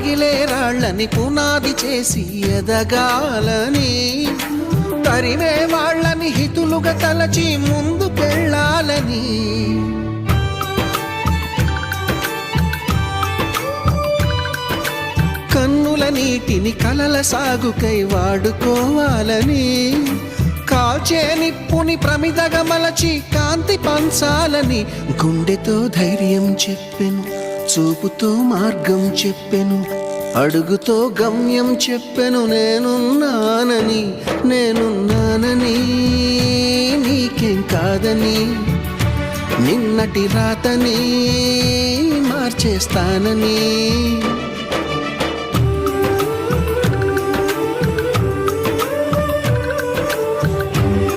రగిలే రాళ్ళని పునాది చేసి ఎదగాలని, తరిమే వాళ్ళని హితులుగా తలచి ముందుకెళ్ళాలని, కన్నుల నీటిని కలల సాగుకై వాడుకోవాలని, కాల్చే నిప్పుని ప్రమిదగా మలచి కాంతి పంచాలని, గుండెతో ధైర్యం చెప్పెను, చూపుతో మార్గం చెప్పెను, అడుగుతో గమ్యం చెప్పెను. నేనున్నానని నీకేం కాదని, నిన్నటి రాతని మార్చేస్తానని.